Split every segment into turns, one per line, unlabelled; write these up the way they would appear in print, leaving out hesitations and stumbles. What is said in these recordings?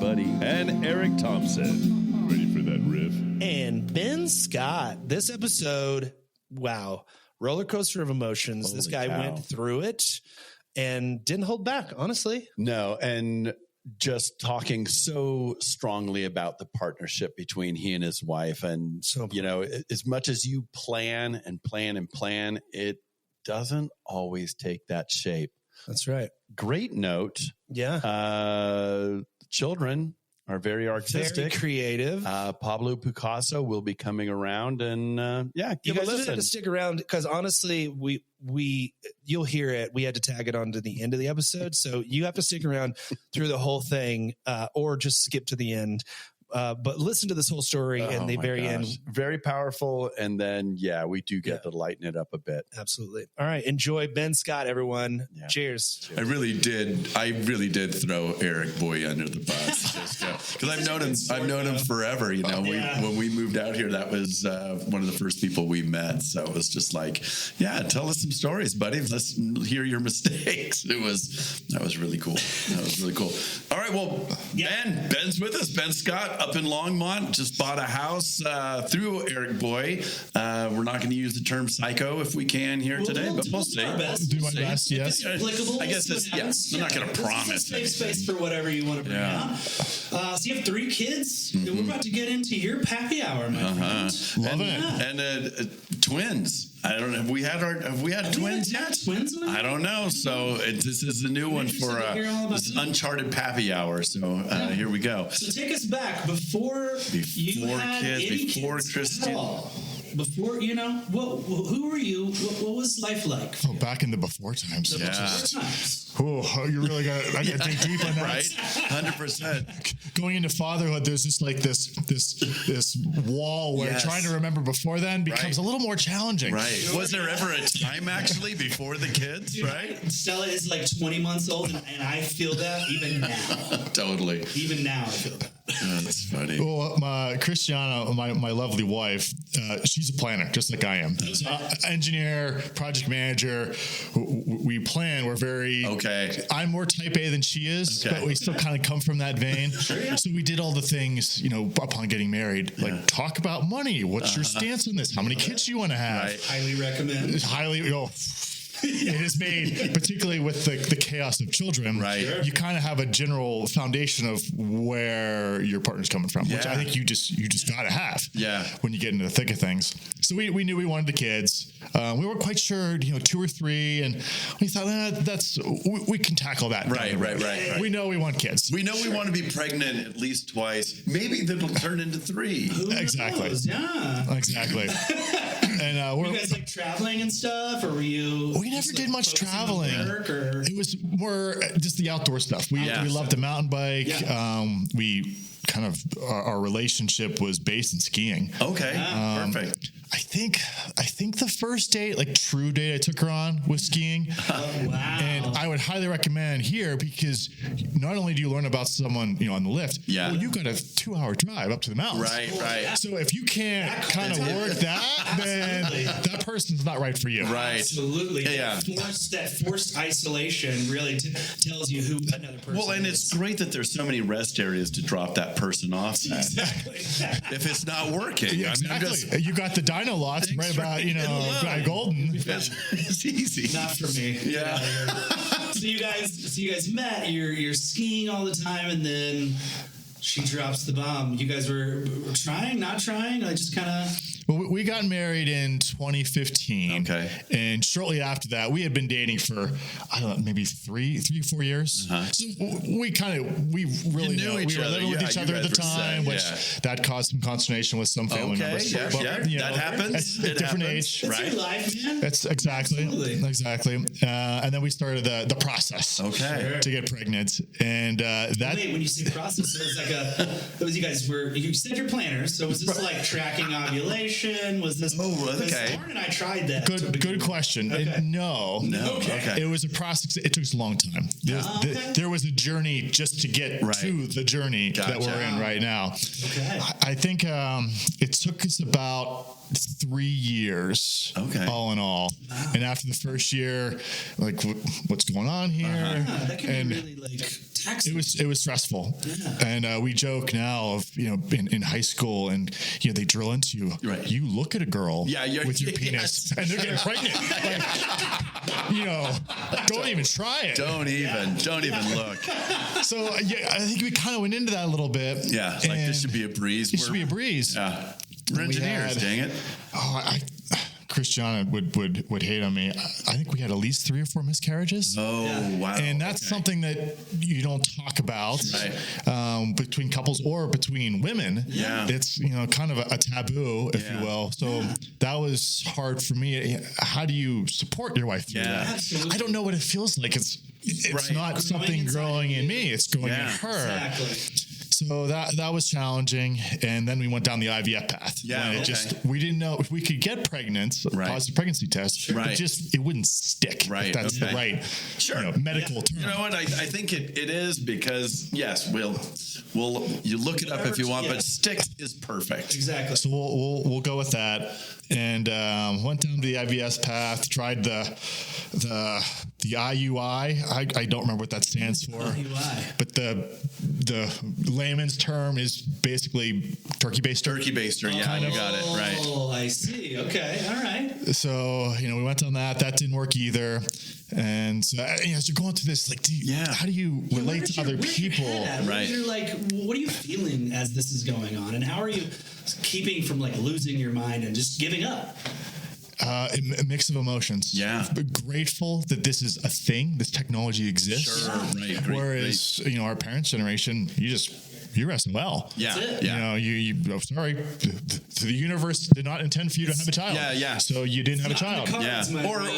Buddy, and Eric Thompson. Ready for that riff?
And Ben Scott. This episode, wow, roller coaster of emotions.
Holy
this guy
cow.
went through it and didn't hold back, honestly.
No, and just talking so strongly about the partnership between he and his wife. And,
So
you know, as much as you plan and plan and plan, it doesn't always take that shape.
That's right.
Great note.
Yeah.
Children are very artistic.
Very creative.
Pablo Picasso will be coming around, and
you
give a
guys just
listen.
had to stick around because honestly, you'll hear it. We had to tag it on to the end of the episode, so you have to stick around through the whole thing, or just skip to the end. But listen to this whole story in the very end.
Very powerful, and then we do get to lighten it up a bit.
Absolutely. All right, enjoy Ben Scott, everyone.
Yeah.
Cheers.
I really did throw Eric Boy under the bus because I've known him forever. You know, when we moved out here, that was one of the first people we met. So it was just like, tell us some stories, buddy. Let's hear your mistakes. That was really cool. All right, well, Ben's with us. Ben Scott up in Longmont just bought a house through Eric Boy. We're not going to use the term psycho if we can here today, but we'll see.
Do my best, yes.
I guess it's, I'm not going to promise.
Safe space for whatever you want to bring out. So you have 3 kids. We're about to get into your Pappy Hour, my friend.
Loving it.
And twins. I don't know. Have we had twins yet?
Twins in the
I don't know. So this is the new one for this Uncharted Pappy Hour. So here we go.
So take us back before you had
kids,
any
before
kids
Christian.
at all. Before, who were you? What was life like?
Oh, back in the before times.
The before times.
Oh, you really got to dig deep on that.
Right? 100%.
Going into fatherhood, there's just like this wall where trying to remember before then becomes a little more challenging.
Right. Was there ever a time actually before the kids?
Dude,
right.
Stella is like 20 months old, and I feel that even now.
Totally.
Even now, I feel that.
Oh, that's funny.
Well, Christiana, my lovely wife, she's a planner, just like I am. Engineer, project manager. We plan. We're very.
Okay.
I'm more type A than she is, but we still kind of come from that vein.
Sure, yeah.
So we did all the things, upon getting married, like talk about money. What's your stance on this? How many kids do you want to have?
Right.
Highly recommend.
It is made, particularly with the chaos of children,
right? Sure.
You kind of have a general foundation of where your partner's coming from, which I think you just got to have when you get into the thick of things. So we knew we wanted the kids. We weren't quite sure, 2 or 3, and we thought we can tackle that.
Right.
We know we want kids.
We know we want to be pregnant at least twice. Maybe that'll turn into 3.
Exactly.
Knows? Yeah.
Exactly. And
were you guys like traveling and stuff, or were you?
We never did much traveling. It was more just the outdoor stuff. We loved the mountain bike. Yeah. We kind of our relationship was based in skiing.
Okay, perfect.
I think the first date, like true date I took her on was skiing.
Oh, wow.
And I would highly recommend here because not only do you learn about someone, on the lift, well, you got a 2-hour drive up to the mountains.
Right.
So if you can't kind of work that, then that person's not right for you.
Right.
Absolutely.
Yeah.
That forced isolation really tells you who another person
Well, and
is.
it's great that there's so many rest areas to drop that person off at.
Exactly.
If it's not working.
Yeah, exactly. You got the dino lots right about, Golden.
It's easy.
Not for me.
Yeah.
So you guys met. You're skiing all the time, and then she drops the bomb. You guys were trying, not trying. I just kind of.
Well, we got married in 2015.
Okay.
And shortly after that, we had been dating for, I don't know, maybe 3 or 4 years.
Uh-huh.
So we really
knew each
we were
other.
living with each
You
other at the
guys were
time,
set,
which that caused some consternation with some family members.
Yeah,
But,
that happens.
At a different
happens.
age.
That's
Right.
your life, man.
That's exactly. And then we started the process.
Okay.
To get pregnant. And that.
Wait, when you say process, so it was you said you're planners. So was this like tracking ovulation? Was this?
Oh, okay.
Lauren and I tried that.
Good question.
Okay.
No.
Okay.
It was a process. It took us a long time. There was a journey just to get to the journey that we're in right now.
Okay.
I think it took us about 3 years, all in all. And after the first year, like, what's going on here?
That can be really like
It was stressful.
Yeah.
And we joke now of, in high school and, they drill into you.
Right.
You look at a girl with your penis and they're getting pregnant. Don't even try it.
Don't even look.
So I think we kind of went into that a little bit.
Yeah. Like this should be a breeze.
It should be a breeze.
Yeah. We're engineers, dang it.
Christiana would hate on me. I think we had at least 3 or 4 miscarriages.
Oh, wow.
And that's something that you don't talk about between couples or between women.
Yeah.
It's, kind of a taboo, if you will. So that was hard for me. How do you support your wife through that?
Absolutely.
I don't know what it feels like. It's not something growing in me. It's growing in her.
Exactly.
So that was challenging, and then we went down the IVF path.
Yeah,
we didn't know if we could get pregnant, positive pregnancy test, but it wouldn't stick.
Right,
if that's the right medical term.
You know what? I think it is because yes, we'll you look it up if you want, but stick is perfect.
Exactly.
So we'll go with that, and went down the IVF path. Tried the IUI. I don't remember what that stands for.
IUI.
But the layman's term is basically turkey baster.
Turkey baster, yeah, you got it, right.
Oh, I see. Okay, all right.
So, we went on that. That didn't work either. And as you're going through this, how do you relate to other people?
Right.
What are you feeling as this is going on? And how are you keeping from losing your mind and just giving up?
A mix of emotions.
Yeah.
Grateful that this is a thing, this technology exists.
Sure, right.
Whereas, our parents' generation, you're SOL.
Yeah.
Sorry, the universe did not intend for you to have a child.
Yeah.
So you didn't have a child.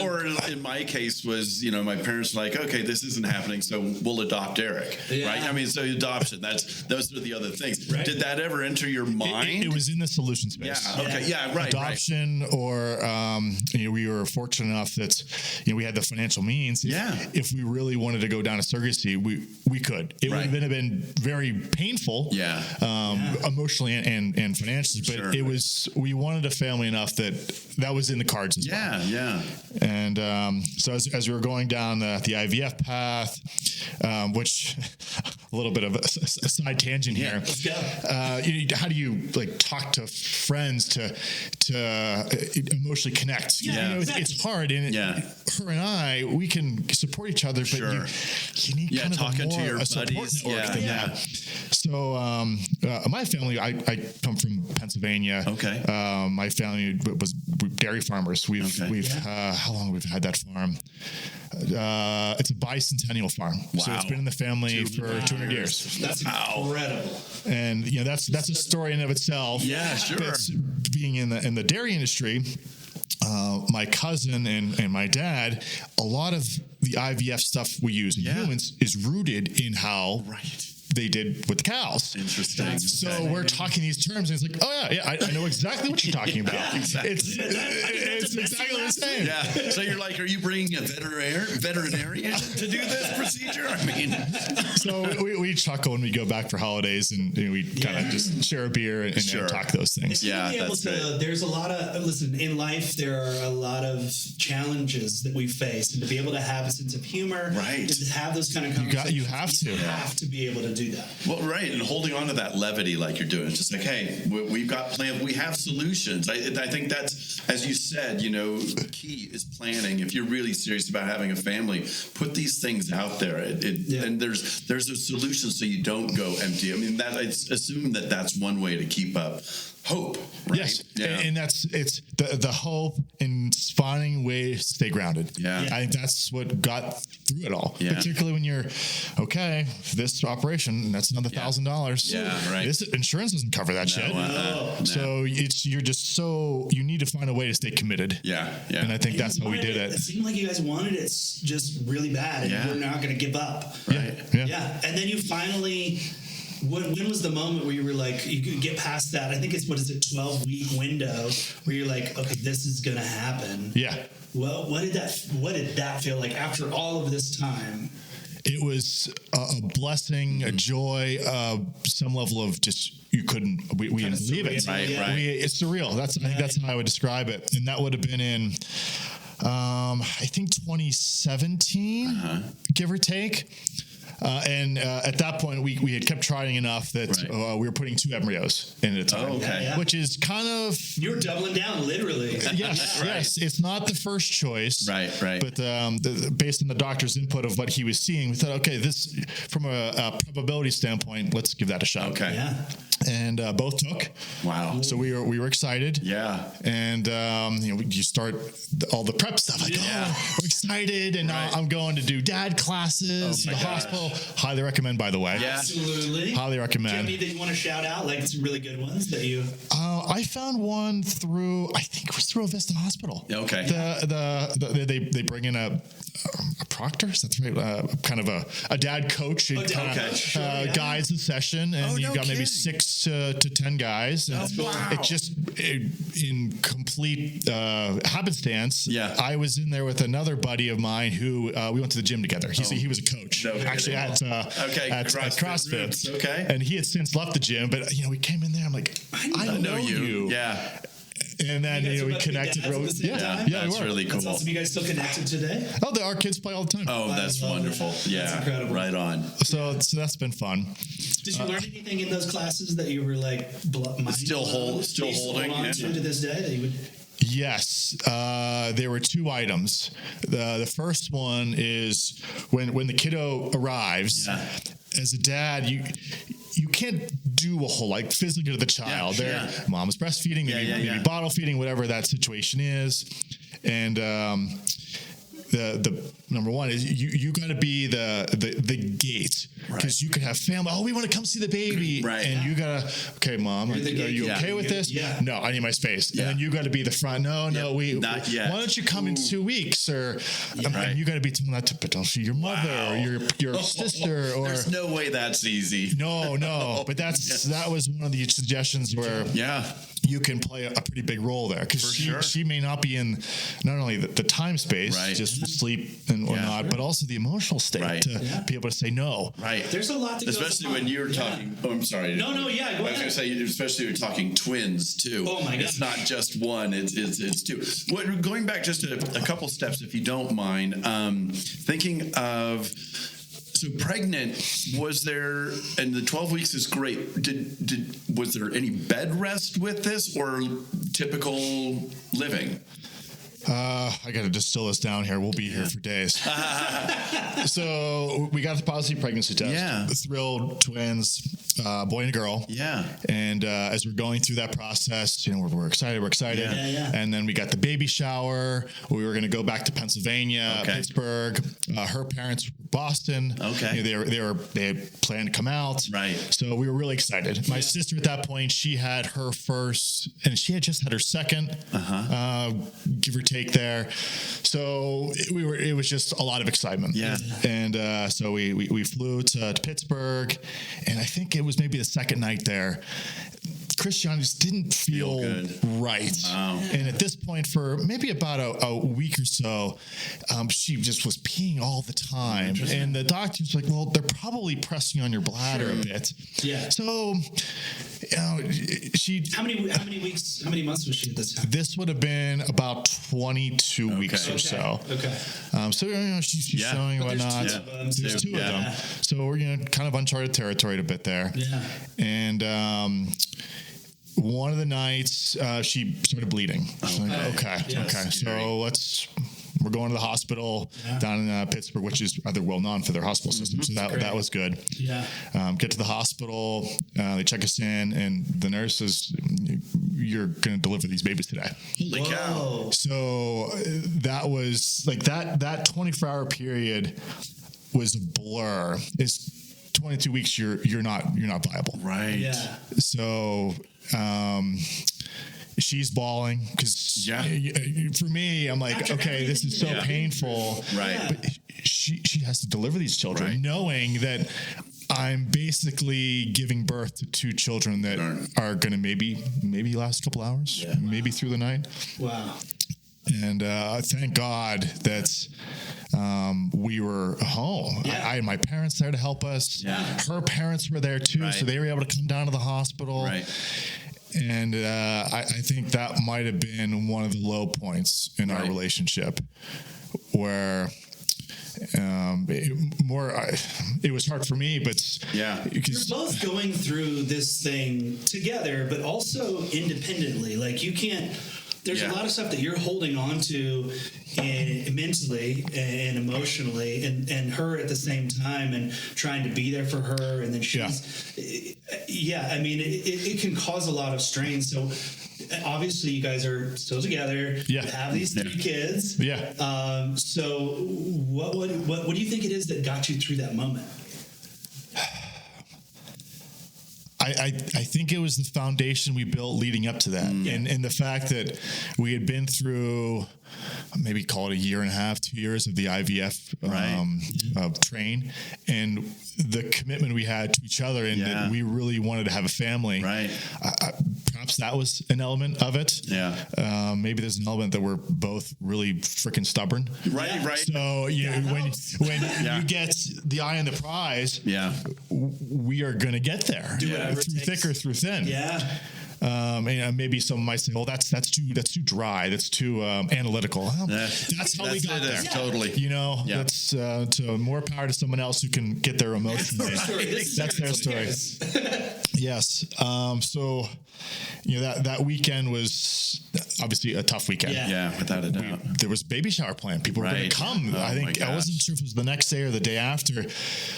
Or in my case was, my parents were like, okay, this isn't happening, so we'll adopt Eric. Yeah. Right? I mean, so adoption, those are the other things. Right. Did that ever enter your mind?
It was in the solution space.
Yeah. Okay. Yeah. Right.
Adoption, or we were fortunate enough that we had the financial means. If we really wanted to go down a surrogacy, we could. It would have been very painful. Emotionally and financially, but we wanted a family enough that was in the cards as well.
Yeah.
And so as we were going down the IVF path, which a little bit of a side tangent here.
Let's go.
How do you talk to friends to emotionally connect? It's hard, and her and I, we can support each other, but you need kind of
talking to your
support
buddies.
network than that. So my family, I come from Pennsylvania.
Okay.
My family was dairy farmers. We've how long we've had that farm? It's a bicentennial farm. Wow. So it's been in the family for 200 years.
That's incredible.
And that's a story in of itself.
Yeah, sure.
That's being in the dairy industry. My cousin and my dad, a lot of the IVF stuff we use in humans is rooted in how they did with the cows.
Interesting.
So we're talking these terms, and it's like, oh yeah, I know exactly what you're talking about.
Exactly.
It's exactly the same.
Yeah. So you're like, are you bringing a veterinarian to do this procedure? I mean,
so we chuckle when we go back for holidays, and we kind of just share a beer and talk those things.
Yeah, there's a lot of in life. There are a lot of challenges that we face, and to be able to have a sense of humor, to have those kind of conversations,
you have to
be able to do that.
Well, right, and holding on to that levity like you're doing. It's just like, hey, we've got plans. We have solutions. I think that's, as you said, key is planning. If you're really serious about having a family, put these things out there. And there's a solution so you don't go empty. I mean, I assume that's one way to keep up hope. Right?
Yes, and it's the hope in finding ways to stay grounded.
Yeah,
I think that's what got through it all.
Yeah.
Particularly when you're this operation, that's another $1,000.
Yeah, right.
This insurance doesn't cover that shit. So you're just you need to find a way to stay committed.
Yeah.
And I think that's how we did it.
It seemed like you guys wanted it just really bad, and we're not going to give up.
Right.
Yeah. And then you finally. When was the moment where you were like, you could get past that? I think it's 12-week window where you're like, okay, this is going to happen.
Yeah.
Well, what did that feel like after all of this time?
It was a blessing, a joy, some level of just we didn't believe it.
Right.
It's surreal. I think that's how I would describe it. And that would have been in, I think 2017, give or take. And at that point, we had kept trying enough that we were putting 2 embryos in at a time, which is kind of...
You're doubling down, literally.
Yes. It's not the first choice.
Right.
But based on the doctor's input of what he was seeing, we thought, okay, this, from a probability standpoint, let's give that a shot.
Okay.
Yeah.
And both took.
Wow.
So we were excited.
Yeah.
And you start all the prep stuff. Like, we're excited, and now I'm going to do dad classes in the hospital. Highly recommend, by the way.
Yeah.
Absolutely.
Highly recommend.
Do you have any that you want to shout out? Like some really good ones that you...
I found one through, I think it was through a Vista Hospital.
Okay.
They bring in a proctor. That's right. Kind of a dad coach. And guides the session, and you've got maybe 6 to 10 guys. And it just in complete happenstance. Yeah. I was in there with another buddy of mine who we went to the gym together. He was a coach actually at CrossFit.
Okay.
And he had since left the gym, but we came in there. I'm like, I know you.
Yeah.
And then we connected.
We
that's
were.
really cool.
That's awesome. You guys still connected today?
Oh, our kids play all the time.
Oh, that's wonderful. Yeah,
that's incredible.
Right on.
So that's been fun.
Did you learn anything in those classes that you were like
still holding
on to this day that you would?
Yes, there were 2 items. The first one is when the kiddo arrives. Yeah. As a dad, you can't do a whole like physically to the child. Mom is breastfeeding, maybe bottle feeding, whatever that situation is, and the number one is you got to be the gate, because you could have family. Oh, we want to come see the baby, and you gotta. Okay, Mom, are you okay with this? Yeah. No, I need my space. And then you got to be the front. No, not yet. Why don't you come in 2 weeks? Or and you got to be telling that to potentially your mother or your sister. Or
there's no way that's easy.
No. But that was one of the suggestions where you can play a pretty big role there, because she may not be in not only the time space, just sleep and whatnot, but also the emotional state to be able to say no.
Right.
There's a lot to
especially when you're talking. Oh, I'm sorry.
No. Go ahead.
I was going to say, especially when you're talking twins too.
Oh my God.
It's not just one. It's 2. Going back just a couple steps, if you don't mind, thinking of. So pregnant, was there, and the 12 weeks is great. Was there any bed rest with this, or typical living?
I got to distill this down here. We'll be here for days. So we got the positive pregnancy test. Yeah. Thrilled, twins, boy and a girl.
Yeah.
And as we're going through that process, we're excited.
Yeah.
And then we got the baby shower. We were going to go back to Pennsylvania, Pittsburgh. Her parents were Boston.
Okay.
They had planned to come out.
Right.
So we were really excited. My sister at that point, she had her first, and she had just had her second, give or take there. So it was just a lot of excitement.
Yeah.
And so we flew to Pittsburgh, and I think it was maybe the second night there. Christiane just didn't feel right.
Wow.
And at this point, for maybe about a week or so, she just was peeing all the time. And the doctor's like, well, they're probably pressing on your bladder a bit.
Yeah.
So, she...
How many months was she at this time?
This would have been about 22 weeks or so.
Okay.
So, she's showing whatnot. There's 2 of them. So we're kind of uncharted territory a bit there.
Yeah.
And, one of the nights, she started bleeding. Okay. So we're going to the hospital down in Pittsburgh, which is rather well known for their hospital system. So that was good.
Yeah.
Get to the hospital, they check us in, and the nurse says, "You're going to deliver these babies today."
Holy cow!
So that was like that 24-hour period was a blur. It's 22 weeks. You're not viable.
Right.
Yeah.
So. She's bawling because for me, I'm like, okay, this is so painful.
Right.
But she has to deliver these children knowing that I'm basically giving birth to 2 children that are going to maybe last a couple hours, maybe through the night.
Wow.
And thank God that we were home. I had my parents there to help us.
Yeah.
Her parents were there too, so they were able to come down to the hospital.
Right.
And I think that might have been one of the low points in our relationship, where It was hard for me, but
yeah,
you're both going through this thing together, but also independently. Like you can't. There's a lot of stuff that you're holding on to mentally and emotionally, and her at the same time, and trying to be there for her. And then she's, I mean, it can cause a lot of strain. So obviously you guys are still together. You have these 3 kids. So what do you think it is that got you through that moment?
I think it was the foundation we built leading up to that. And the fact that we had been through maybe call it 1.5 years, 2 years of the IVF train, and the commitment we had to each other, and that we really wanted to have a family. Perhaps that was an element of it. Maybe there's an element that we're both really freaking stubborn. Right. So when you get the eye on the prize, we are going to get there through thick or through thin. And maybe some might say, "Well, that's too dry. That's too analytical." Well, that's how we got there.
Totally.
That's to more power to someone else who can get their emotions. That's their story. Yes. So, that weekend was obviously a tough weekend.
Without a doubt.
There was baby shower planned. People were going to come. I think I wasn't sure if it was the next day or the day after.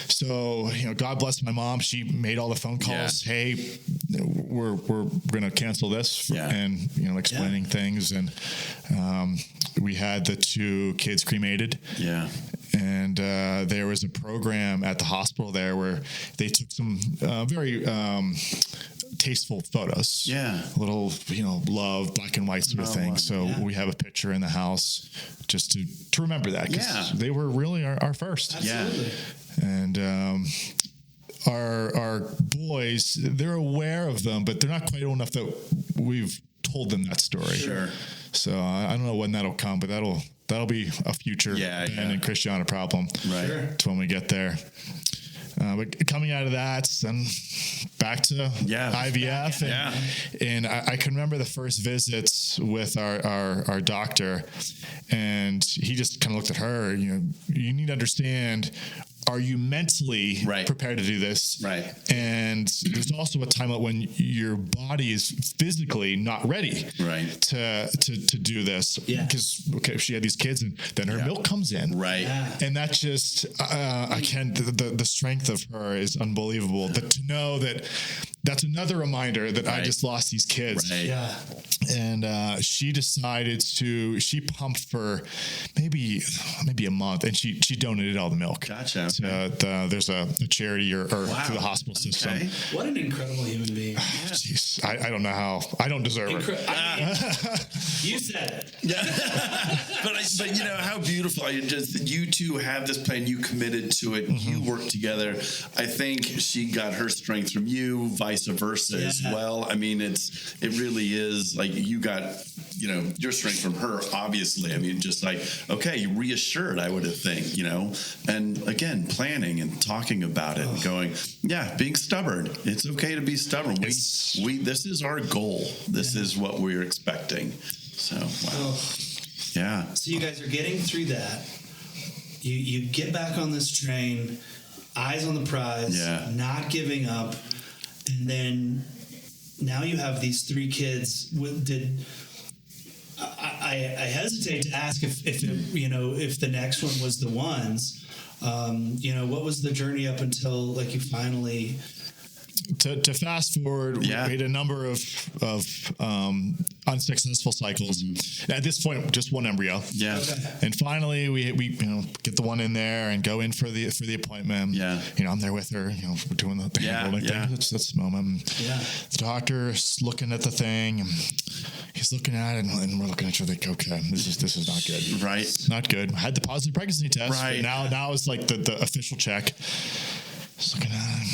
So, God bless my mom. She made all the phone calls. Hey, we're going to cancel this, and explaining things. And we had the 2 kids cremated. And there was a program at the hospital there where they took some very tasteful photos. A little, love, black and white sort of thing. So we have a picture in the house just to remember that, because they were really our first.
Absolutely.
And our boys, they're aware of them, but they're not quite old enough that we've told them that story. So I don't know when that'll come, but that'll be a future Ben and Christiana problem. It's when we get there. But coming out of that, then back to IVF, and I can remember the first visits with our doctor, and he just kind of looked at her. You need to understand. Are you mentally prepared to do this? And there's also a time when your body is physically not ready to do this. Because if she had these kids, and then her milk comes in. And that's just the strength of her is unbelievable. But to know that that's another reminder that I just lost these kids. And she decided she pumped for maybe a month, and she donated all the milk.
Gotcha.
There's a charity or through the hospital system.
What an incredible human being.
Jeez, I don't know how. I don't deserve it.
You said it.
But how beautiful. You 2 have this plan. You committed to it. You worked together. I think she got her strength from you, vice versa as well. I mean, it really is like you got, your strength from her, obviously. I mean, just like, okay, reassured, I would have think, and again, planning and talking about it and going, being stubborn. It's okay to be stubborn. This is our goal. This is what we're expecting. So, wow.
So you guys are getting through that. You get back on this train, eyes on the prize, not giving up. And then now you have these 3 kids. I hesitate to ask if the next one was the ones. What was the journey up until you finally?
To fast forward, we made a number of unsuccessful cycles. At this point, just one embryo. And finally, we get the one in there and go in for the appointment. I'm there with her. We're doing the handholding thing. That's the moment. The doctor's looking at the thing. And he's looking at it, and we're looking at each other. Like, okay, this is not good. Not good. Had the positive pregnancy test. But now it's like the official check. Just looking at it.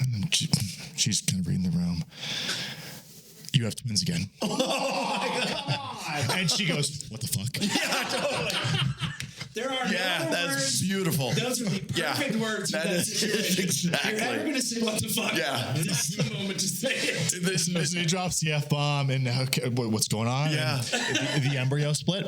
And then she's kind of reading the room. You have twins again. Oh my God. And she goes, what the fuck?
There are no words.
beautiful.
Those are the perfect words for that situation.
Exactly.
If you're ever going to say what the fuck, this is the moment to say it.
So he drops the F-bomb, and okay, what's going on?
Yeah.
The embryo split.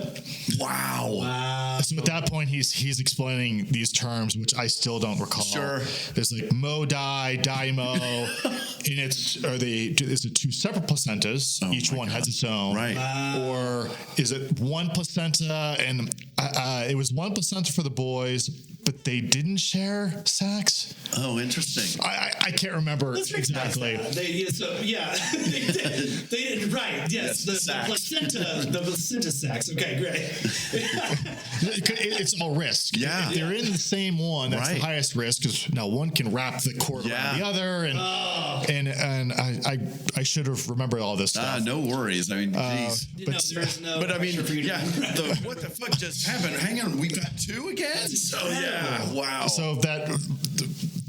Wow.
So at that point, he's explaining these terms, which I still don't recall.
Sure.
There's like mo-di, di-mo, and is it two separate placentas? Each one has its own.
Right.
Or is it one placenta, and it was one placenta for the boys, but they didn't share sacs?
Oh, interesting.
I can't remember exactly.
They right. Yes. The placenta sacs. Okay, great.
It's all risk.
Yeah.
If they're in the same one, that's the highest risk, because now one can wrap the cord around the other, and I should have remembered all this stuff.
No worries. I mean, geez.
But
I mean, what the fuck just happened? Hang on, we got two again? So wow.
So that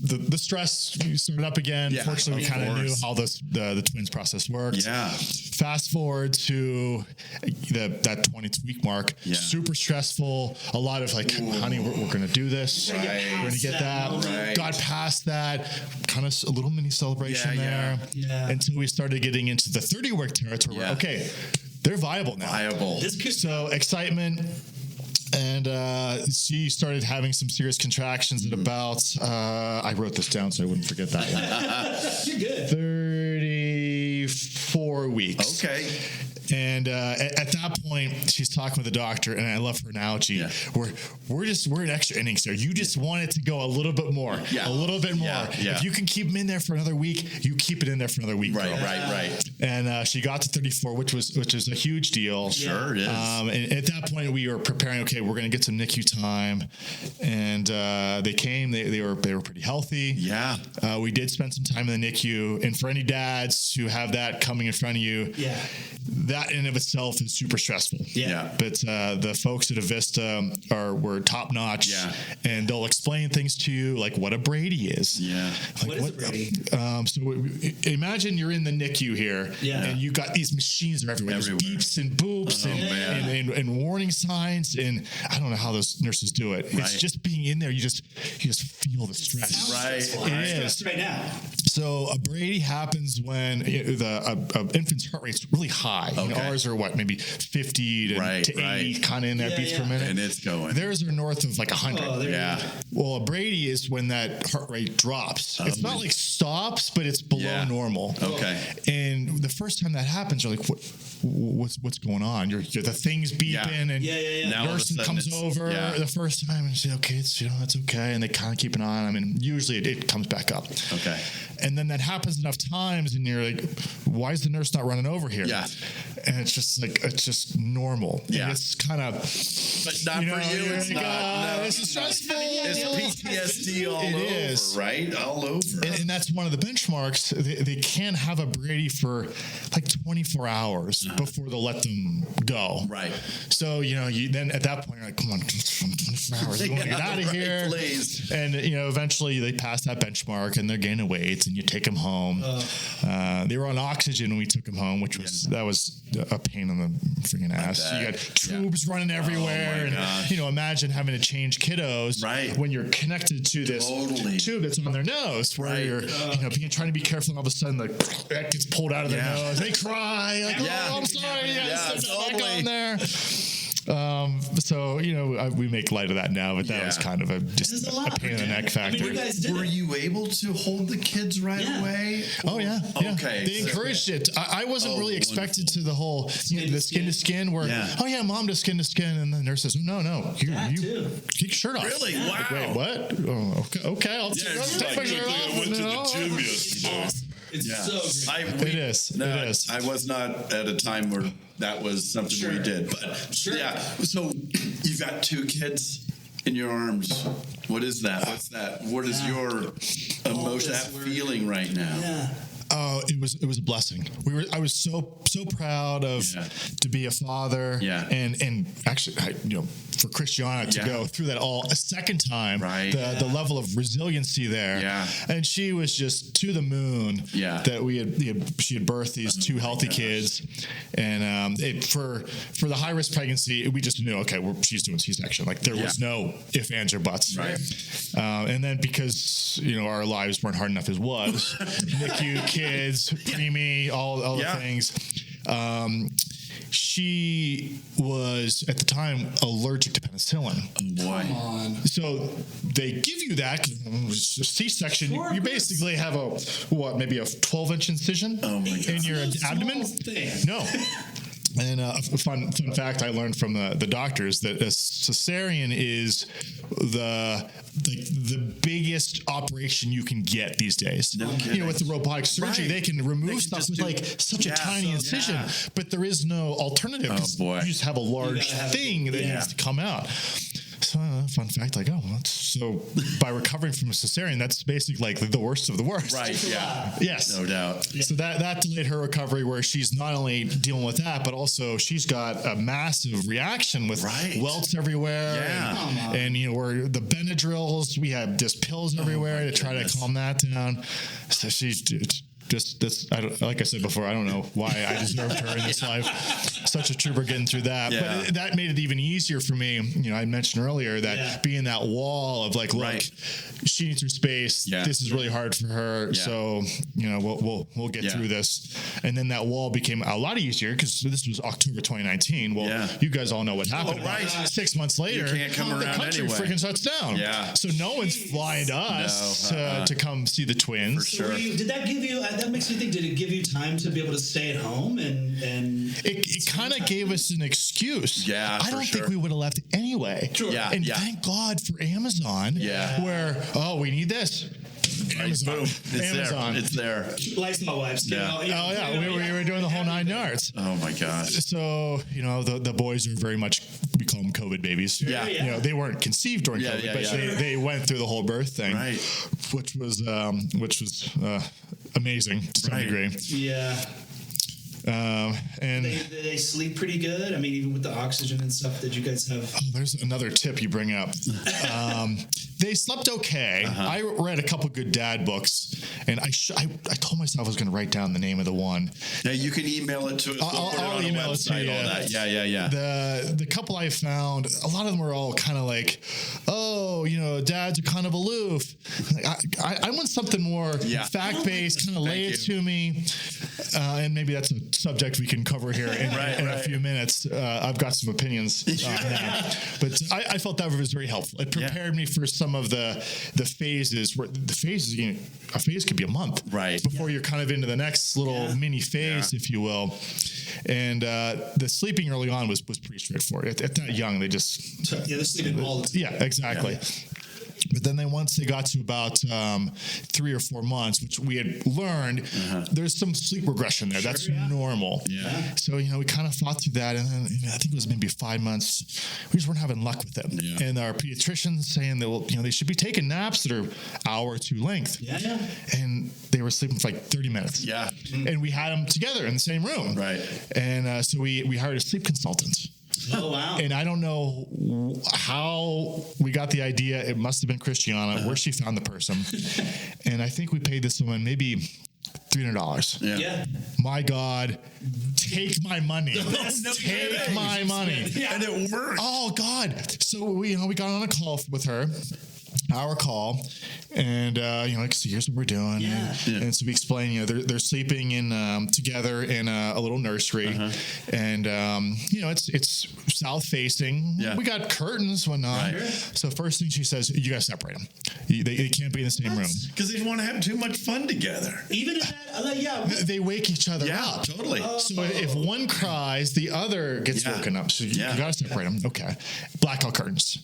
the stress started up again.
Yeah,
Fortunately, we kind of knew how the twins process worked.
Yeah.
Fast forward to that 20th week mark.
Yeah.
Super stressful. A lot of like, honey, we're going to do this.
Right.
We're going to get that.
Right.
Got past that. Kind of a little mini celebration there.
Yeah.
Until we started getting into the 30-week territory.
Yeah.
Okay, they're viable now. So excitement. And she started having some serious contractions at about, I wrote this down so I wouldn't forget that one.
You're good.
34 weeks.
Okay.
And at that point, she's talking with the doctor, and I love her analogy. Yeah. We're in extra innings here. You just want it to go a little bit more, a little bit more. Yeah. If you can keep them in there for another week, you keep it in there for another week.
Right.
And she got to 34, which was a huge deal.
Sure is.
And at that point, we were preparing. Okay, we're going to get some NICU time, and they came. They were pretty healthy.
Yeah.
We did spend some time in the NICU, and for any dads who have that coming in front of you, that in of itself is super stressful.
Yeah.
But the folks at Avista were top notch.
Yeah.
And they'll explain things to you, like what a Brady is.
Yeah. Like, what is a Brady?
So imagine you're in the NICU here, and you got these machines everywhere. There's beeps and boops and warning signs, and I don't know how those nurses do it. Right. It's just being in there. You just feel the stress.
Right.
It is right now.
So a Brady happens when the infant's heart rate's really high.
Okay.
Ours are what, maybe 50 to 80 kind of in that beats per minute.
And it's going.
Theirs are north of like 100.
Oh,
Well, a Brady is when that heart rate drops. It's not like stops, but it's below normal.
Okay.
And the first time that happens, you're like, what's going on? You're the thing's beeping, and the nurse comes over the first time and says, okay, it's okay, and they kind of keep an eye on them, and usually it comes back up.
Okay.
And then that happens enough times, and you're like, why is the nurse not running over here?
Yeah.
And it's just normal.
Yeah.
And it's kind of,
but not for you. It's
like,
not.
It's stressful.
It's PTSD all over, right? All over.
And that's one of the benchmarks. They can't have a Brady for like 24 hours before they'll let them go.
Right.
So, you then at that point, you're like, come on, 24 hours. We want to get out of here.
Please.
And, eventually they pass that benchmark and they're gaining weight, and you take them home. They were on oxygen when we took them home, which was a pain in the freaking ass. You got tubes running everywhere, and imagine having to change kiddos when you're connected to this tube that's on their nose, where you're trying to be careful, and all of a sudden that gets pulled out of their nose. They cry like, "Oh, I'm sorry, back on there." So we make light of that now, but that was kind of a pain in the neck factor.
I mean,
were you able to hold the kids right away?
Oh yeah.
Okay.
They encouraged it. I wasn't really expected to the whole the skin to skin where mom does skin to skin, and the nurse says, no, you take your shirt off.
Really? Wow.
Like, wait, what? Oh, okay. I'll take my shirt off.
Went to the gym yesterday.
It's so great.
It is.
I was not at a time where that was something we did, but So you've got two kids in your arms. What is that? What's that? What is your emotion, that feeling right now?
Yeah.
Oh, it was a blessing. I was so proud to be a father.
Yeah.
And actually, for Christiana to go through that all a second time,
right.
The level of resiliency there.
Yeah.
And she was just to the moon that she had birthed these two healthy kids. And for the high risk pregnancy, we just knew, okay, she's doing C-section. Like there was no ifs, ands, or buts.
Right.
And then because, our lives weren't hard enough as was, NICU, kids, preemie, all the things. She was at the time allergic to penicillin.
Oh boy.
Come on.
So they give you that C-section. You basically have maybe a 12-inch incision in your abdomen. No. And a fun fact I learned from the doctors that a cesarean is the biggest operation you can get these days.
No
with the robotic surgery, they can remove stuff with such a tiny incision, but there is no alternative.
Oh boy.
You just have a large thing that needs to come out. So, fun fact, so by recovering from a cesarean, that's basically like the worst of the worst.
Right, yeah.
Yes.
No doubt.
So that delayed her recovery, where she's not only dealing with that, but also she's got a massive reaction with welts everywhere.
Yeah.
And where the Benadryls, we have just pills everywhere to try to calm that down. So she's just this, like I said before, I don't know why I deserved her in this life. Such a trooper getting through that.
Yeah.
But that made it even easier for me. I mentioned earlier that being that wall of look, she needs her space. Yeah. This is really hard for her. Yeah. So, we'll get through this. And then that wall became a lot easier because this was October 2019. Well, you guys all know what happened. 6 months later,
you can't come around
the country freaking shuts down.
Yeah.
So no one's flying to us to come see the twins.
For sure.
Did that give you... that makes me think, did it give you time to be able to stay at home and
it kind of gave us an excuse.
Yeah,
I don't think we would have left anyway.
Sure.
Yeah,
and thank God for Amazon. Yeah. Where we need this. Amazon.
It's there.
Lights my wife's.
We were doing the whole 9 yards.
Oh my gosh.
So the boys are very much, we call them COVID babies.
Yeah.
They weren't conceived during COVID, but they went through the whole birth thing, which was amazing to some degree.
Yeah.
And
they sleep pretty good. I mean, even with the oxygen and stuff that you guys have.
Oh, there's another tip you bring up. They slept okay. I read a couple good dad books, and I told myself I was going to write down the name of the one.
Yeah, you can email it to us.
I'll email it to you.
All that. Yeah.
The couple I found, a lot of them were all kind of like, dads are kind of aloof. I want something more fact-based, kind of lay it to me. And maybe that's a subject we can cover here in a few minutes. I've got some opinions on that. But I felt that was very helpful. It prepared me for some of the phases, where the phases, a phase could be a month before you're kind of into the next little mini phase, if you will. And the sleeping early on was pretty straightforward. At that young, they just...
they're sleeping all the time.
Yeah, exactly. Yeah. But then once they got to about 3 or 4 months, which we had learned, there's some sleep regression there. That's normal. Yeah. So, we kind of fought through that. And then I think it was maybe 5 months. We just weren't having luck with it. Yeah. And our pediatricians saying that, they should be taking naps that are hour or two length. Yeah. And they were sleeping for 30 minutes. Yeah. And we had them together in the same room. Right. And so we hired a sleep consultant.
Oh, wow.
And I don't know how we got the idea. It must have been Christiana, where she found the person. And I think we paid this woman maybe $300.
Yeah.
My God, take my money. Take my money.
Yeah. And it worked.
Oh, God. So we got on a call with her. Our call, and so here's what we're doing, and so we explain, they're sleeping in together in a little nursery, and it's south facing. We got curtains, whatnot. Right. So first thing she says, you gotta separate them. They can't be in the same room
because they want to have too much fun together.
Even at that,
they wake each other up.
Totally.
So if one cries, the other gets woken up. So you gotta separate them. Okay. Blackout curtains.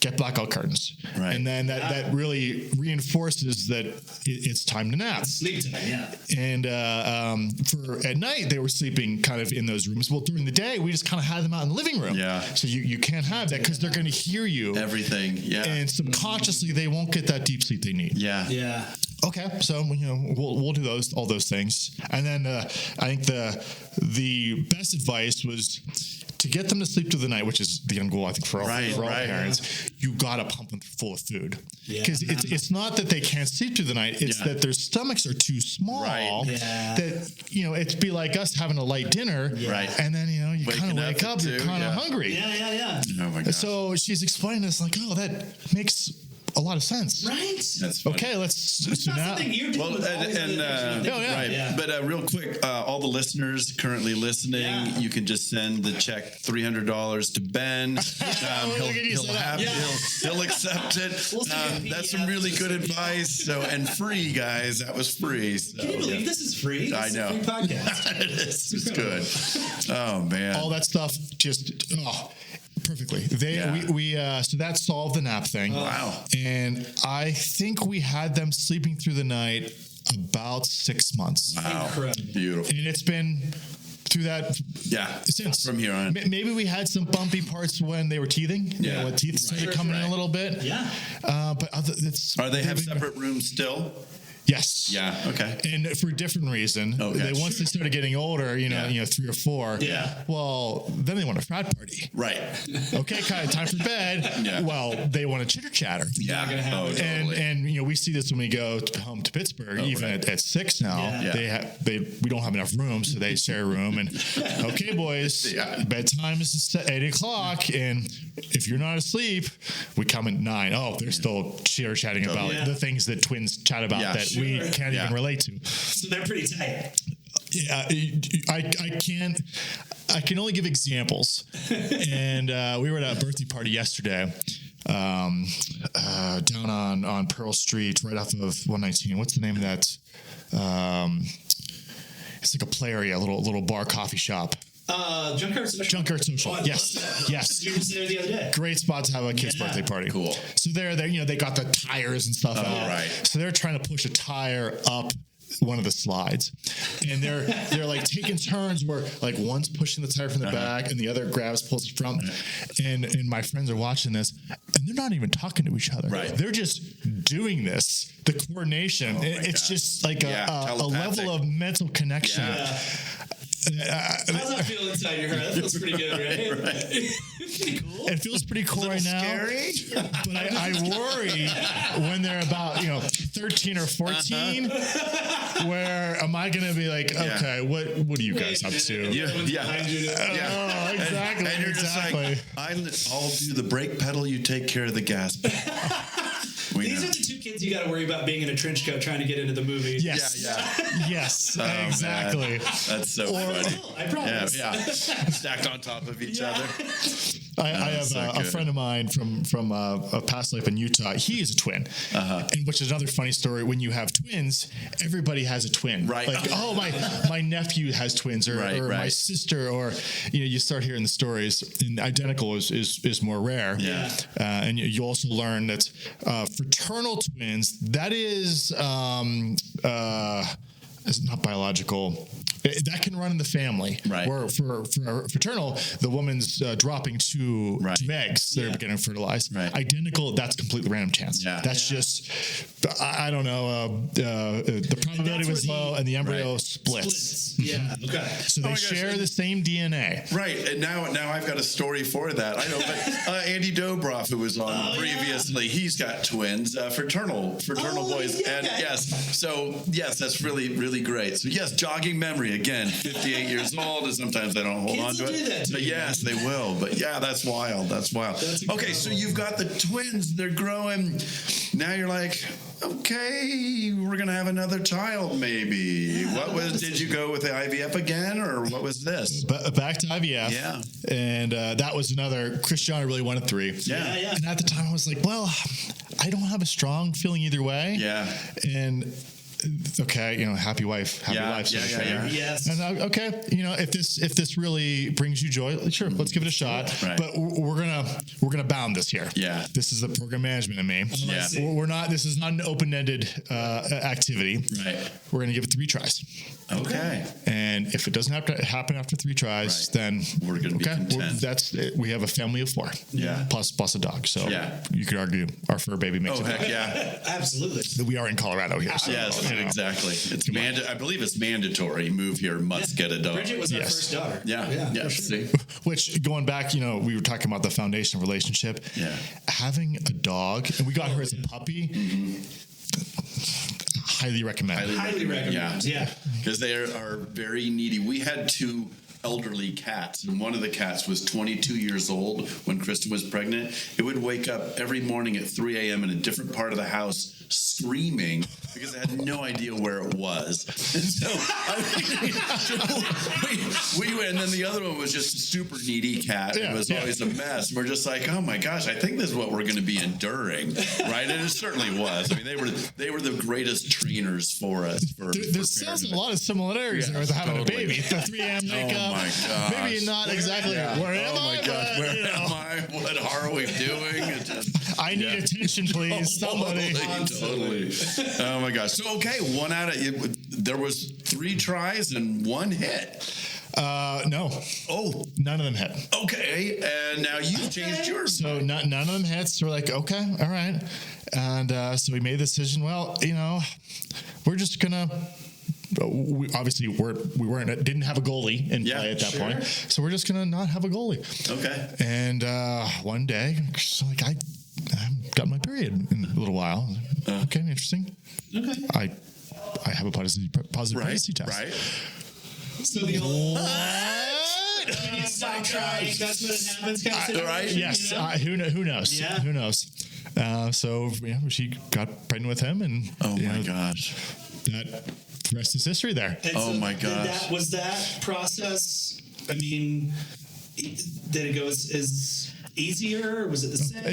get blackout curtains.
Right.
And then that really reinforces that it's time to nap.
Sleep time, yeah.
And for at night, they were sleeping kind of in those rooms. Well, during the day, we just kind of had them out in the living room.
Yeah.
So you can't have that because they're going to hear you.
Everything. Yeah.
And subconsciously, they won't get that deep sleep they need.
Yeah.
Yeah.
Okay, so we'll do all those things, and then I think the best advice was to get them to sleep through the night, which is the end goal I think for all parents. You gotta pump them full of food because it's not that they can't sleep through the night; it's that their stomachs are too small. That it'd be like us having a light dinner, and then you kind of wake up, you're kind of hungry.
Yeah.
Oh my gosh.
So she's explaining this like, oh, that makes a lot of sense.
Right.
That's funny.
Okay,
It's not something you're doing with all these other things.
Right.
Yeah.
But real quick, all the listeners currently listening, you can just send the check $300 to Ben. He'll accept it. That's some really good advice. So and free, guys. That was free. So,
Can you believe this is free?
I know.
It's a free podcast.
It is. It's good. Oh man.
All that stuff just perfectly. So that solved the nap thing.
Wow.
And I think we had them sleeping through the night about 6 months.
Wow.
Incredible.
Beautiful.
And it's been through that since
from here on.
Maybe we had some bumpy parts when they were teething. When teeth started coming in a little bit.
Yeah.
But
are they have separate rooms still?
Yes.
Yeah. Okay.
And for a different reason.
Okay.
Once they started getting older, 3 or 4.
Yeah.
Well, then they want a frat party.
Right.
Okay, kind of time for bed.
Yeah.
Well, they want to chitter chatter.
Yeah.
Not gonna happen.
Totally.
And we see this when we go home to Pittsburgh. Even at 6 now, we don't have enough rooms, so they share a room. And okay, boys, bedtime is at 8 o'clock, and if you're not asleep, we come at 9. Oh, they're still chitter chatting about the things that twins chat about that we can't even relate to.
So they're pretty tight.
Yeah, I can only give examples. And we were at a birthday party yesterday down on Pearl Street, right off of 119. What's the name of that? It's like a play area, a little bar coffee shop.
Junkyard Social.
Junkyard Social. Yes.
You were just there the other day.
Great spot to have a kid's birthday party.
Cool.
So they got the tires and stuff out.
Right.
So they're trying to push a tire up one of the slides, and they're like taking turns where like one's pushing the tire from the back and the other pulls it from. And my friends are watching this, and they're not even talking to each other.
Right.
They're just doing this. The coordination. It's just like a level of mental connection.
Yeah. How's that feel inside your heart? That feels pretty good, right? Pretty cool.
It feels pretty cool right now.
Scary.
But I worry when they're about 13 or 14. Where am I going to be like, okay, what are you guys up to?
Exactly. And you're just like, I'll do the brake pedal. You take care of the gas pedal.
These are the two kids you got to worry about being in a trench coat trying to get into the movie.
Yes. Yes. Exactly.
Man. That's so funny.
I promise.
Yeah. Stacked on top of each other.
I have a friend of mine from a past life in Utah. He is a twin, and which is another funny story. When you have twins, everybody has a twin.
Right.
Like, oh, my nephew has twins, or my sister, or you start hearing the stories. And identical is more rare.
Yeah.
And you also learn that fraternal twins, that is it's not biological. That can run in the family.
Right.
Where for fraternal, the woman's dropping two eggs that are getting fertilized. Right. Identical, that's completely random chance. Yeah. That's just, I don't know, the probability was low and the embryo splits.
Yeah. Okay.
So they share the same DNA.
Right. And now I've got a story for that. I know, but Andy Dobroff, who was on previously, he's got twins, fraternal boys. And yes, that's really, really great. So yes, jogging memory. Again, 58 years old, and sometimes they don't hold on to it. But yes, they will. But yeah, that's wild. That's okay, so you've got the twins. They're growing. Now you're like, okay, we're going to have another child maybe. Did you go with the IVF again, or what was this?
Back to IVF.
Yeah.
And that was another, Christiana really wanted 3.
Yeah.
And at the time I was like, well, I don't have a strong feeling either way.
Yeah.
And okay, happy wife, happy life.
Yes.
And okay, if this really brings you joy, sure, let's give it a shot.
Right.
But we're gonna balance found this here.
Yeah.
This is the program management in me.
Yeah.
This is not an open-ended activity.
Right.
We're going to give it 3 tries.
Okay.
And if it doesn't have to happen after 3 tries, then
we're going to be content.
We have a family of 4.
Yeah.
Plus a dog. So you could argue our fur baby makes it.
Heck yeah.
Absolutely.
We are in Colorado here. So,
yes, exactly. It's I believe it's mandatory. Move here, must get a dog.
Bridget was our first daughter.
Yeah.
Sure.
See?
Which, going back, we were talking about the foundation relationship.
Yeah.
Having a dog, and we got her as a puppy. Highly recommend.
Highly recommend. Yeah.
Because they are very needy. We had 2 elderly cats, and one of the cats was 22 years old when Kristen was pregnant. It would wake up every morning at 3 a.m. in a different part of the house screaming because I had no idea where it was. And so, and then the other one was just a super needy cat. It was always a mess. We're just like, oh my gosh, I think this is what we're going to be enduring, right? And it certainly was. I mean, they were the greatest trainers for us.
There sounds a lot of similarities there with having a baby. The 3 a.m. wake up.
Oh my gosh.
Maybe not exactly. Where am I?
Oh my gosh, where am I? What are we doing?
I need attention, please. Somebody.
Totally. Oh my gosh. So one out of there was 3 tries and 1 hit.
No.
Oh,
none of them hit.
Okay, and now you changed yours.
So none of them hit. So we're like, okay, all right, and so we made the decision. Well, we're just gonna. We obviously didn't have a goalie in play at that point, so we're just gonna not have a goalie. Okay. And one day, like I got my period in a little while. Okay, interesting. Okay. I have a positive pregnancy test. Right.
So the old when you stop trying, that's when it happens. Kind of situation,
right? Yes. Who knows? Yeah. Who knows? So she got pregnant with him, and
my gosh,
that. The rest is history there.
And
my gosh.
Was that process, I mean, did it go as easier, or was it the same?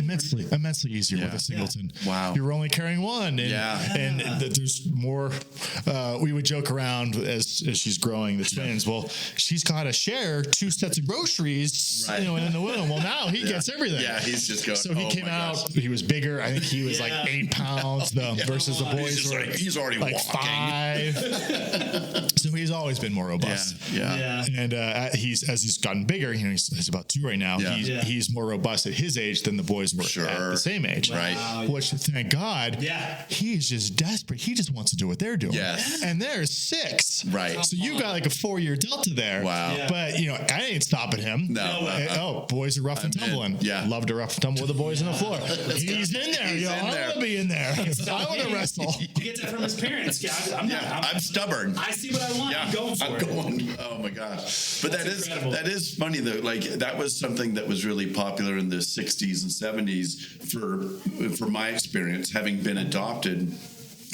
Immensely easier with a singleton.
Wow.
You're only carrying one. And there's more. We would joke around as she's growing the twins. Well, she's got to share 2 sets of groceries, in the womb. Well, now he gets everything.
Yeah, he's just going.
So he came out. Gosh. He was bigger. I think he was like 8 pounds. Versus the boys were
he's already like
walking. 5. So he's always been more robust.
Yeah.
And as he's gotten bigger, he's about 2 right now. He's more robust at his age than the boys were at the same age.
Right.
Which, thank God, he's just desperate. He just wants to do what they're doing.
Yes.
And there's 6.
Right.
So you got like a 4-year delta there.
Wow.
Yeah. But, I ain't stopping him.
No.
Boys are rough and tumbling.
Yeah.
Love to rough and tumble with the boys on the floor. He's in there.
He's in there.
I want to be in there. I want to wrestle.
He gets that from his parents.
I'm stubborn.
I see what I want. I'm going for it.
Oh my gosh. But that is funny though. Like that was something that was really popular in the 60s and 70s for my experience, having been adopted.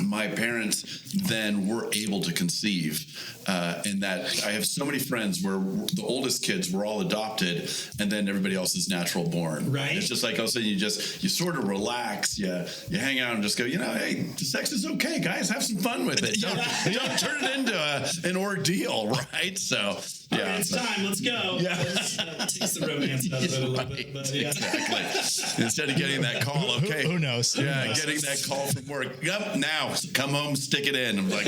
My parents then were able to conceive, and that I have so many friends where the oldest kids were all adopted, and then everybody else is natural born.
Right.
It's just like all of a sudden you sort of relax, you hang out and just go, hey, sex is okay, guys, have some fun with it. Don't turn it into an ordeal, right? So.
Yeah, it's time. Let's go. Yeah, takes the romance out of it a little bit. But
Exactly. Instead of getting that call, okay.
Who knows?
Yeah, getting that call from work. Yep. Now come home, stick it in. I'm like,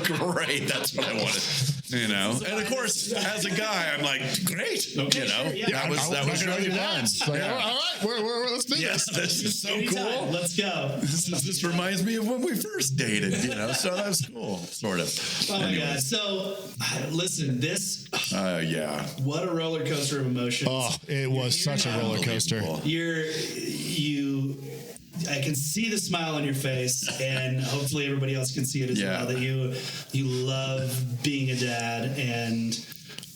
great. That's what I wanted. And of course, as a guy, I'm like, great.
Okay,
that was really fun.
Like, all right, let's do this.
This is so
Anytime.
cool.
Let's go.
This reminds me of when we first dated. So that was cool, sort of.
Oh my God. So. Listen, this. What a roller coaster of emotions.
Oh, it was such a roller coaster.
I can see the smile on your face, and hopefully everybody else can see it as well. That you love being a dad, and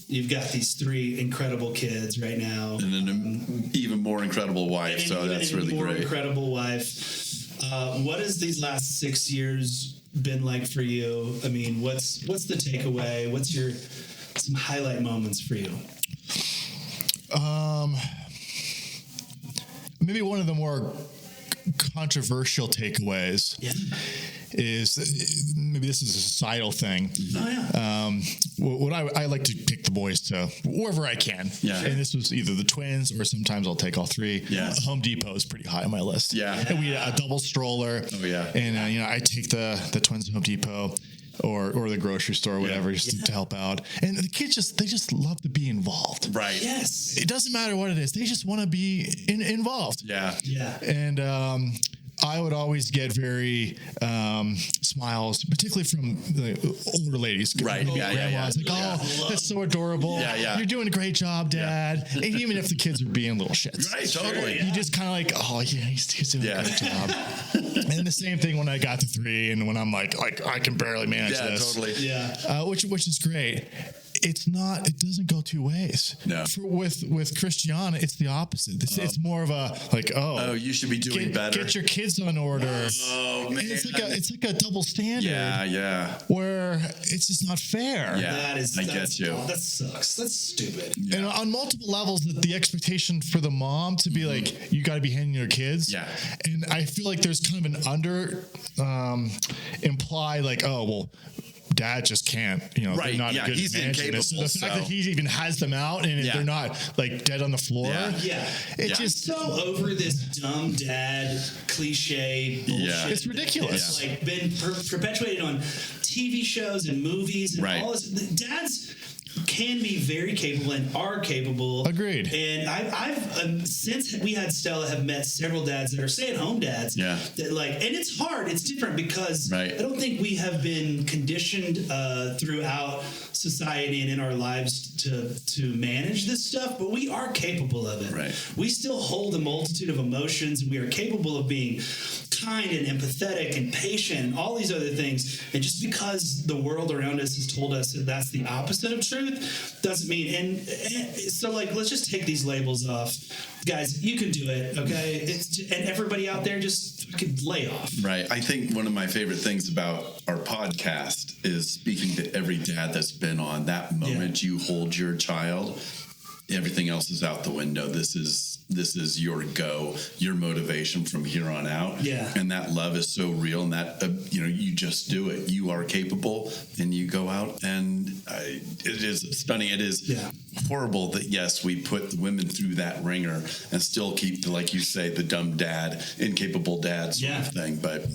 you've got these 3 incredible kids right now,
and an even more incredible wife. So that's really great.
Incredible wife. What has these last 6 years been like for you? I mean, what's the takeaway? What's some highlight moments for you?
Maybe one of the more controversial takeaways is maybe this is a societal thing.
Oh, yeah.
What I like to pick the boys to wherever I can.
Yeah.
And this was either the twins or sometimes I'll take all three.
Yeah.
Home Depot is pretty high on my list.
Yeah.
And we had a double stroller.
Oh, yeah.
And, I take the twins to Home Depot or the grocery store or whatever just to help out. And the kids they just love to be involved.
Right.
Yes.
It doesn't matter what it is. They just want to be involved.
Yeah.
Yeah.
And I would always get very smiles, particularly from the older ladies.
Right.
Maybe
Yeah,
grandmas. Like, oh, that's so adorable.
Yeah, yeah.
You're doing a great job, Dad. And even if the kids are being little shits.
Right. Totally.
You just kind of like, oh, yeah, he's doing a great job. And the same thing when I got to 3 and when I'm like I can barely manage this.
Totally.
Yeah.
Which is great. It doesn't go two ways.
No.
With Christiana, it's the opposite. It's more of a like,
you should be doing better.
Get your kids on order.
Oh, man.
And it's like a double standard.
Yeah.
Where it's just not fair.
Yeah. I get you.
That sucks. That's stupid.
Yeah. And on multiple levels, the expectation for the mom to be like, you got to be handling your kids.
Yeah.
And I feel like there's kind of an under implied like, oh, well, Dad just can't,
right.
they're not good
He's
at managing this.
incapable.
So the fact that he even has them out and they're not like dead on the floor.
Yeah.
It's just
so over this dumb dad cliche bullshit.
Yeah.
It's ridiculous.
That's like been perpetuated on TV shows and movies and all this. Dads can be very capable and are capable.
Agreed.
And I've since we had Stella, have met several dads that are stay-at-home dads.
Yeah.
That and it's hard. It's different because I don't think we have been conditioned throughout society and in our lives to manage this stuff, but we are capable of it.
Right.
We still hold a multitude of emotions, and we are capable of being kind and empathetic and patient and all these other things. And just because the world around us has told us that that's the opposite of truth doesn't mean and so let's just take these labels off. Guys, you can do it, okay? And everybody out there just fucking lay off.
Right. I think one of my favorite things about our podcast is speaking to every dad that's been on. That moment you hold your child, everything else is out the window. This is your go, your motivation from here on out.
Yeah.
And that love is so real, and that you just do it. You are capable, and you go out, and it is stunning. It is horrible that yes, we put the women through that ringer and still keep, like you say, the dumb dad, incapable dad sort of thing. But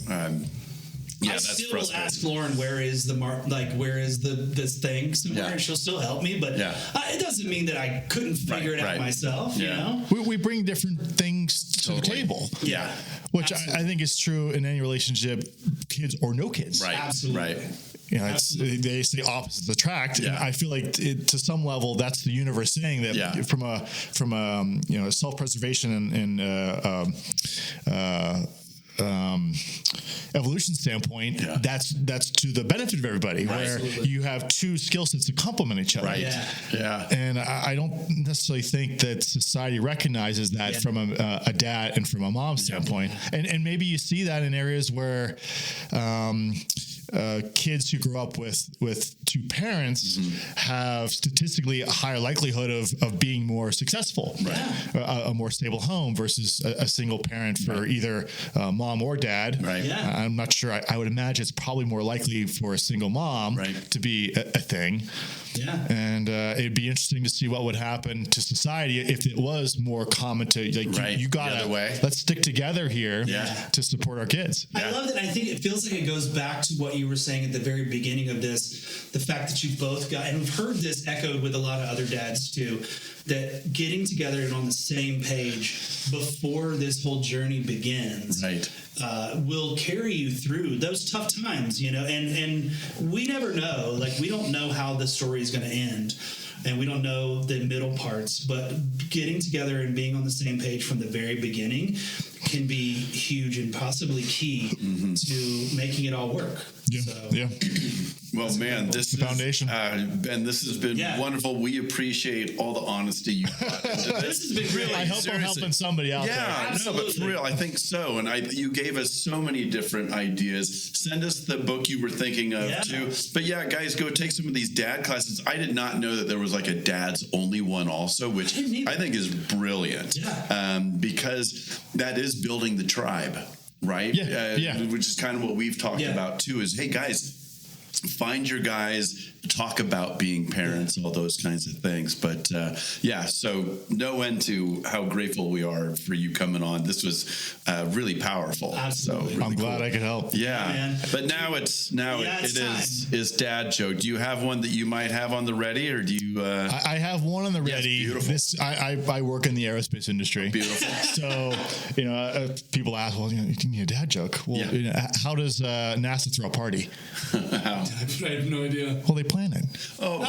I still ask Lauren, where is this thing somewhere, and she'll still help me. But it doesn't mean that I couldn't figure it out myself. You know,
we bring different things to the table.
Yeah,
which I think is true in any relationship, kids or no kids.
Right.
Absolutely.
Right.
They say opposites attract, and I feel like to some level that's the universe saying that from a self-preservation and evolution standpoint, that's to the benefit of everybody, where you have two skill sets that complement each other.
Right. Yeah.
And I don't necessarily think that society recognizes that from a dad and from a mom standpoint. And maybe you see that in areas where kids who grow up with two parents have statistically a higher likelihood of being more successful, a more stable home versus a single parent for either mom or dad.
Right.
Yeah.
I'm not sure. I would imagine it's probably more likely for a single mom to be a thing.
Yeah.
And it'd be interesting to see what would happen to society if it was more common to you gotta let's stick together here to support our kids.
I love that. I think it feels like it goes back to what you were saying at the very beginning of this, the fact that you both got, and we've heard this echoed with a lot of other dads too, that getting together and on the same page before this whole journey begins will carry you through those tough times, and we never know, we don't know how the story is going to end, and we don't know the middle parts, but getting together and being on the same page from the very beginning can be huge and possibly key to making it all work.
Well, man, this is
the foundation.
Ben, this has been wonderful. We appreciate all the honesty you brought into this.
This has been really.
I hope I'm helping somebody out there.
No, but for real, I think so. And you gave us so many different ideas. Send us the book you were thinking of too. But guys, go take some of these dad classes. I did not know that there was a dad's only one also, which I think is brilliant. Because that is building the tribe. right?
Yeah.
Which is kind of what we've talked about too, is, hey guys, find your guys, talk about being parents, all those kinds of things. But so no end to how grateful we are for you coming on. This was really powerful.
Absolutely.
So really
I'm glad I could help.
Yeah, but now it is dad joke. Do you have one that you might have on the ready, or do you?
I have one on the ready.
Beautiful.
I work in the aerospace industry.
Beautiful.
So people ask, well, you need a dad joke. Well, how does NASA throw a party?
How?
I have no idea.
Well, they plan it.
Oh,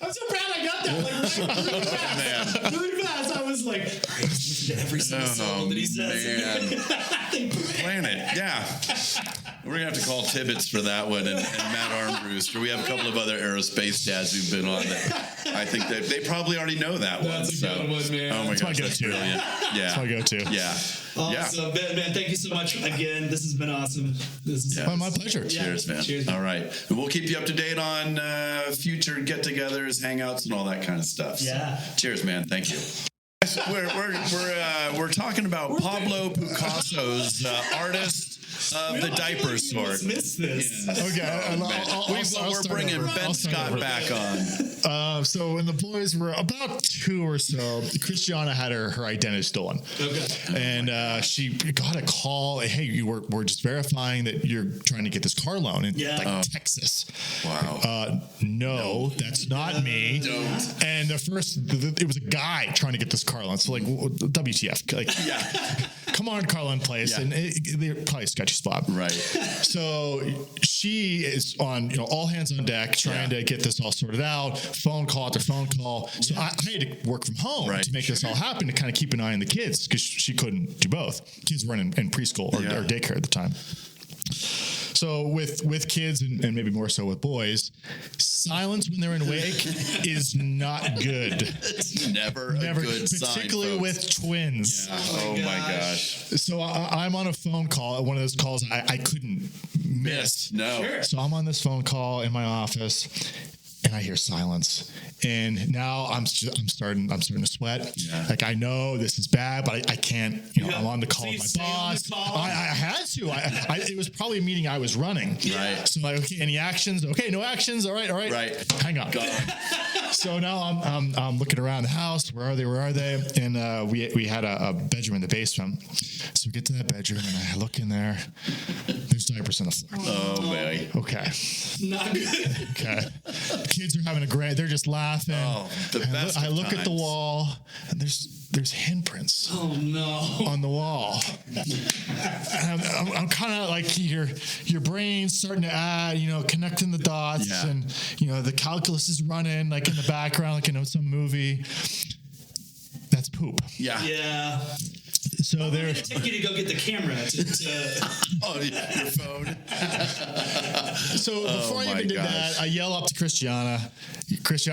I'm so proud I got that. Really fast. Really fast. I was like, I listen to every single syllable that he says.
Plan it. Yeah. We're going to have to call Tibbetts for that one, and Matt Armbruster. We have a couple of other aerospace dads who've been on that. I think they probably already know that one.
That's a good one, man.
Oh my gosh,
that's
brilliant. Yeah.
That's my go-to.
Yeah.
Awesome. Man, thank you so much again. This has been awesome. This is
my pleasure.
Cheers, man.
Cheers.
All right. And we'll keep you up to date on future get-togethers, hangouts, and all that kind of stuff. So,
Yeah.
cheers, man. Thank you. We're talking about Pablo Picasso's artist of the diaper sort.
Missed this.
Okay.
We're bringing Ben Scott back on.
So when the boys were about 2 or so, Christiana had her identity stolen.
Okay.
And she got a call. Hey, we're just verifying that you're trying to get this car loan in Texas.
Wow.
No, that's not me.
Don't.
And it was a guy trying to get this car loan. So like, WTF? Like, come on, car loan place.
Yeah.
And they're probably a sketchy spot.
Right.
So she is on, all hands on deck trying to get this all sorted out. Phone call after phone call. So I had to work from home to make this all happen, to kind of keep an eye on the kids, because she couldn't do both. Kids were in preschool or daycare at the time. So with kids and maybe more so with boys, silence when they're in wake is not good.
It's never a good sign,
particularly with twins.
Yeah. Oh my gosh.
So I'm on a phone call, one of those calls I couldn't miss.
No.
Sure.
So I'm on this phone call in my office, and I hear silence. And now I'm starting to sweat. Yeah. Like, I know this is bad, but I can't, I'm on the call with my boss. I had to. It was probably a meeting I was running.
Right.
So I'm like, okay, any actions? Okay, no actions. All right.
Right.
Hang on. So now I'm looking around the house. Where are they? And we had a bedroom in the basement. So we get to that bedroom, and I look in there. There's diapers on the floor.
Oh, man.
Okay.
Not good.
Okay. Kids are having they're just laughing.
Oh, the best.
I look at the wall, and there's handprints.
Oh no.
On the wall. And I'm kind of like, your brain's starting to add, connecting the dots, and the calculus is running like in the background, like in some movie. That's poop.
Yeah.
So
I'm going to take you to go get the camera.
Your phone.
So before I even did that, I yell up to Christiana,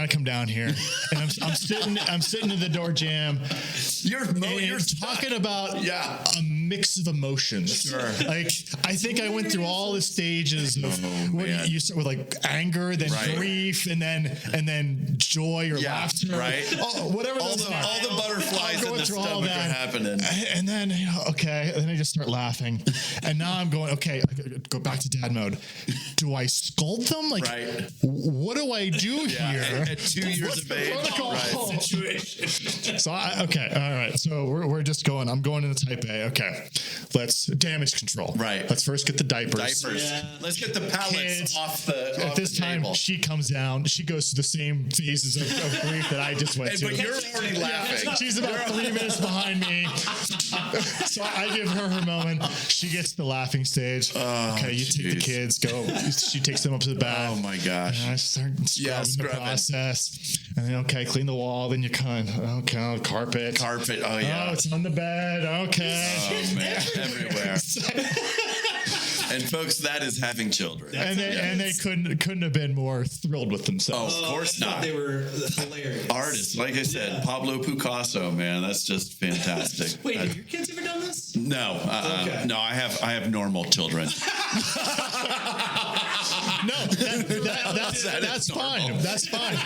come down here. And I'm sitting in the door jam. You're talking about a mix of emotions.
Sure.
Like, I think I went through all the stages of you start with like anger, then grief, and then joy or laughter.
Right.
Whatever
all
those are.
All the butterflies in the stomach are happening.
And then, then I just start laughing. And now I'm going, okay, I go back to dad mode. Do I scold them? Like, what do I do here?
At 2 years of age. Right.
Situation.
So, all right. So we're just going, I'm going into type A. Okay. Let's damage control.
Right.
Let's first get the diapers.
Yeah. Let's get the pallets off the
At this time,
table.
she comes down. She goes through the same phases of grief that I just went to.
But you're already laughing.
She's about 3 minutes behind me. So I give her moment. She gets to the laughing stage. Okay, you take the kids, go. She takes them up to the bath.
Oh my gosh.
And I start scrubbing the process. And then, clean the wall. Then you carpet.
Oh, yeah.
Oh, it's on the bed. Okay.
Oh, man. Everywhere. And folks, that is having children.
And they couldn't have been more thrilled with themselves.
Oh, of course not.
They were hilarious.
Artists, like I said, Pablo Picasso, man, that's just fantastic.
Wait, have your kids ever done this?
No, no, I have normal children.
No, that's That's fine. That's fine.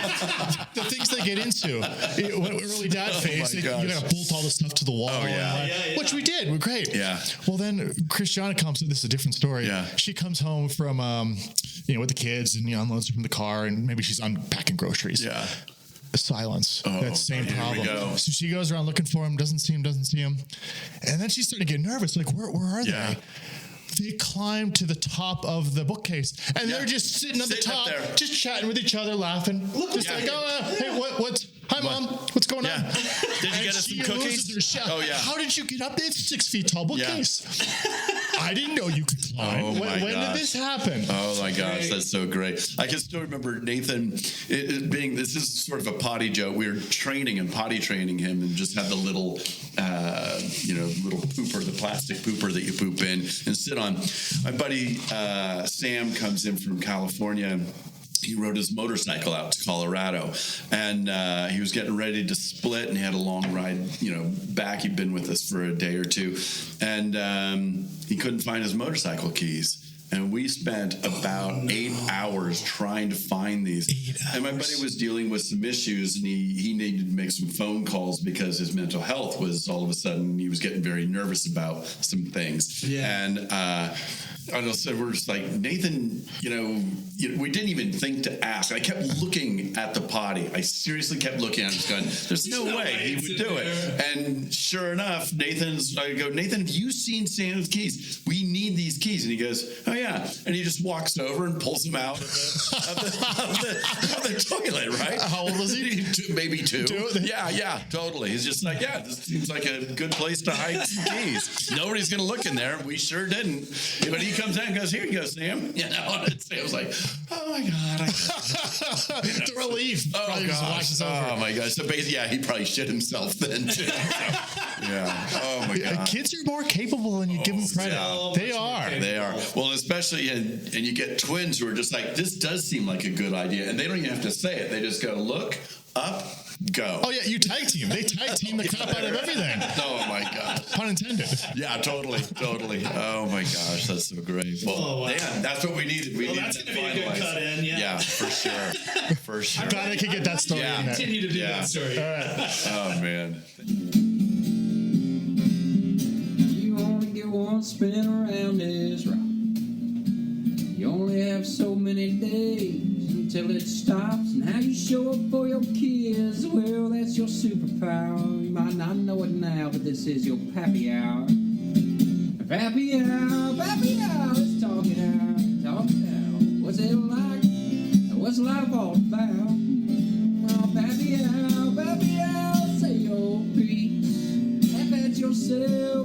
The things they get into, early dad phase, you got to bolt all the stuff to the wall.
Oh, yeah.
Which we did. We're great.
Yeah.
Well, then Christiana comes. This is a different story.
Yeah.
She comes home from, with the kids and unloads from the car, and maybe she's unpacking groceries.
Yeah.
Silence. That same problem. So she goes around looking for him, doesn't see him. And then she's starting to get nervous. Like, where are they? They climb to the top of the bookcase, and they're just sitting on the top, just chatting with each other, laughing. Hey, what? Hi, Mom. What's going on?
Did you get us some cookies?
Oh, yeah.
How did you get up there? It's a 6 feet tall bookcase. I didn't know you could climb.
Oh,
when did this happen?
Oh, my gosh. That's so great. I can still remember Nathan this is sort of a potty joke. We were potty training him, and just had the little, little pooper, the plastic pooper that you poop in and sit on. My buddy Sam comes in from California. He rode his motorcycle out to Colorado, and he was getting ready to split, and he had a long ride, back. He'd been with us for a day or two, and he couldn't find his motorcycle keys. And we spent about 8 hours trying to find these.
8 hours.
And my buddy was dealing with some issues, and he needed to make some phone calls because his mental health was all of a sudden, he was getting very nervous about some things. Yeah. And so we're just like, Nathan, we didn't even think to ask. I kept looking at the potty. I seriously kept looking at it, going, there's no way he would do it. And sure enough, I go, Nathan, have you seen Sam's keys? We need these keys. And he goes, oh, yeah. And he just walks over and pulls them out of the toilet, right?
How old was he?
Maybe 2. Yeah, totally. He's just like, this seems like a good place to hide some keys. Nobody's going to look in there. We sure didn't. But he comes out and goes, here you go, Sam. And Sam's like, oh, my God.
The relief.
Oh, gosh. Oh, my God. So basically, he probably shit himself then, too. Oh, my God.
Kids are more capable than you give them credit. They are.
Well, especially, and you get twins who are just like, this does seem like a good idea. And they don't even have to say it. They just go, look, up, go.
Oh, yeah, you tag team. They tag team the crap out of everything.
Oh, my God.
Pun intended.
Yeah, totally. Oh, my gosh, that's so great. Well, that's what we needed.
That's going to be a good cut in,
Yeah, for sure.
I'm glad I could get that story in there.
Continue to do that story.
All right.
Oh, man.
You only get one spin around this rock. You only have so many days until it stops, and how you show up for your kids, well, that's your superpower. You might not know it now, but this is your Pappy Hour. Pappy Hour, let's talk it out. What's it like? What's life all about? Oh, Pappy Hour, say your piece. Laugh at yourself.